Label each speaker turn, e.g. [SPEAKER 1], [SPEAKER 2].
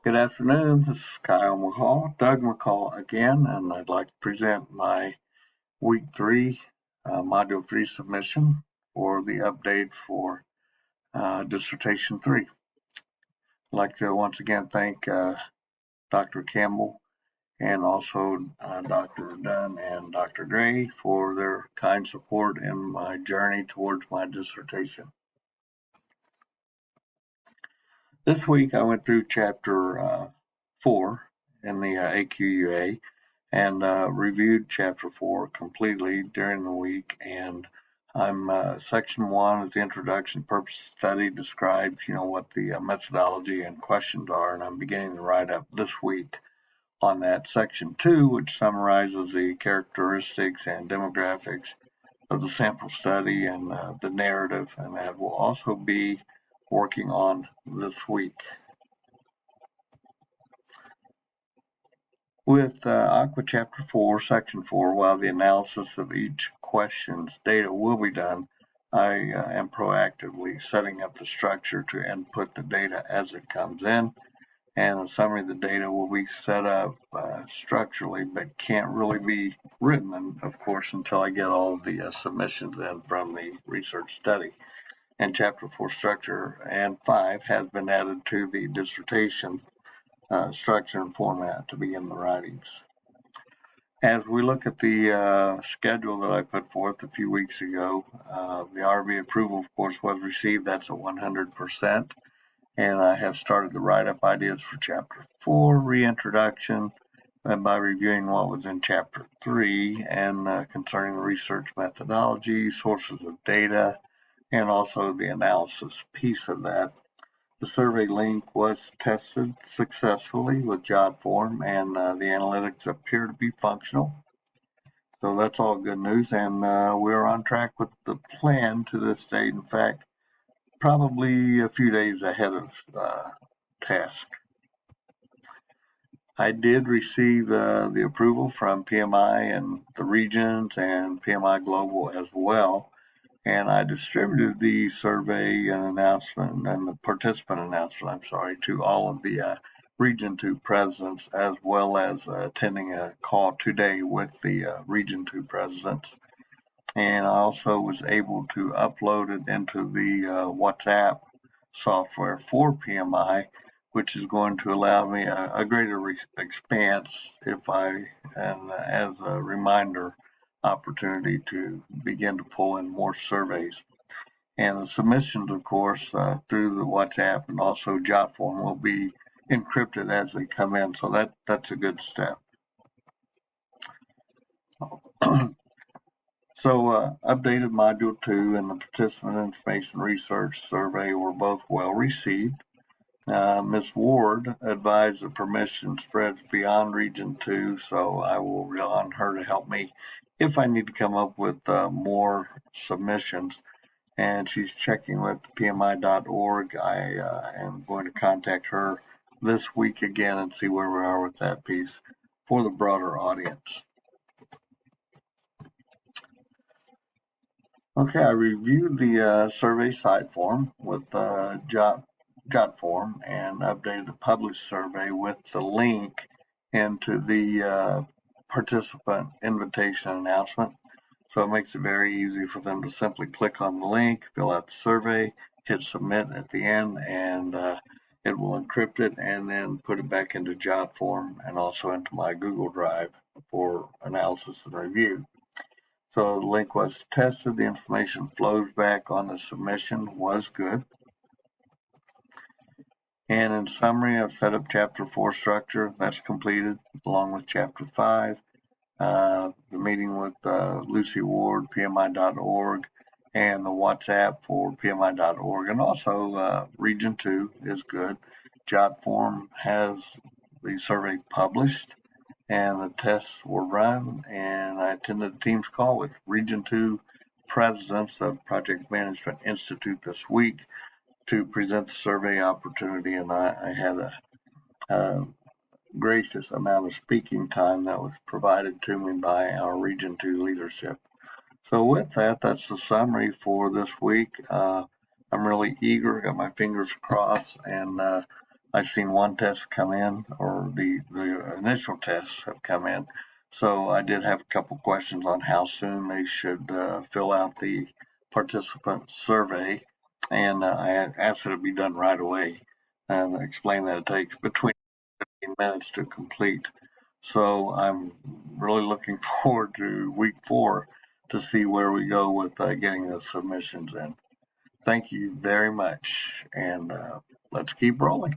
[SPEAKER 1] Good afternoon. This is Kyle McCall, Doug McCall again, and I'd like to present my week 3, module 3 submission for the update for dissertation 3. I'd like to once again thank Dr. Campbell and also Dr. Dunn and Dr. Gray for their kind support in my journey towards my dissertation. This week I went through chapter 4 in the AQUA and reviewed chapter 4 completely during the week, and I'm section 1 is the introduction, purpose of study, describes what the methodology and questions are, and I'm beginning to write up this week on that. Section 2, which summarizes the characteristics and demographics of the sample study and the narrative, and that will also be working on this week. With AQUA Chapter 4, Section 4, while the analysis of each question's data will be done, I am proactively setting up the structure to input the data as it comes in, and the summary of the data will be set up structurally, but can't really be written, of course, until I get all of the submissions in from the research study. And Chapter 4 structure and 5 has been added to the dissertation structure and format to begin the writings. As we look at the schedule that I put forth a few weeks ago, the RV approval, of course, was received. That's at 100%. And I have started the write-up ideas for Chapter 4, reintroduction, and by reviewing what was in Chapter 3 and concerning the research methodology, sources of data, and also the analysis piece of that. The survey link was tested successfully with JotForm, and the analytics appear to be functional. So that's all good news, and we're on track with the plan to this date. In fact, probably a few days ahead of task. I did receive the approval from PMI and the regions and PMI Global as well. And I distributed the survey and announcement and the participant announcement, to all of the Region 2 presidents, as well as attending a call today with the Region 2 presidents. And I also was able to upload it into the WhatsApp software for PMI, which is going to allow me a greater expanse if I, and as a reminder, opportunity to begin to pull in more surveys. And the submissions, of course, through the WhatsApp and also JotForm will be encrypted as they come in. So that's a good step. So updated Module 2 and the Participant Information Research Survey were both well received. Ms. Ward advised the permission spreads beyond Region 2, so I will rely on her to help me if I need to come up with more submissions. And she's checking with PMI.org. I am going to contact her this week again and see where we are with that piece for the broader audience. Okay, I reviewed the survey site form with JotForm and updated the published survey with the link into the participant invitation announcement. So it makes it very easy for them to simply click on the link, fill out the survey, hit submit at the end, and it will encrypt it and then put it back into JotForm and also into my Google Drive for analysis and review. So the link was tested, the information flows back on the submission was good. And in summary, I've set up Chapter 4 structure, that's completed, along with Chapter 5. The meeting with Lucy Ward, PMI.org, and the WhatsApp for PMI.org, and also Region 2 is good. JotForm has the survey published, and the tests were run, and I attended the team's call with Region 2 presidents of Project Management Institute this week to present the survey opportunity, and I had a gracious amount of speaking time that was provided to me by our Region 2 leadership. So with that, that's the summary for this week. I'm really eager, got my fingers crossed, and I've seen one test come in, or the initial tests have come in. So I did have a couple questions on how soon they should fill out the participant survey, and I asked that it be done right away, and explained that it takes between 15 minutes to complete. So I'm really looking forward to week 4 to see where we go with getting the submissions in. Thank you very much, and let's keep rolling.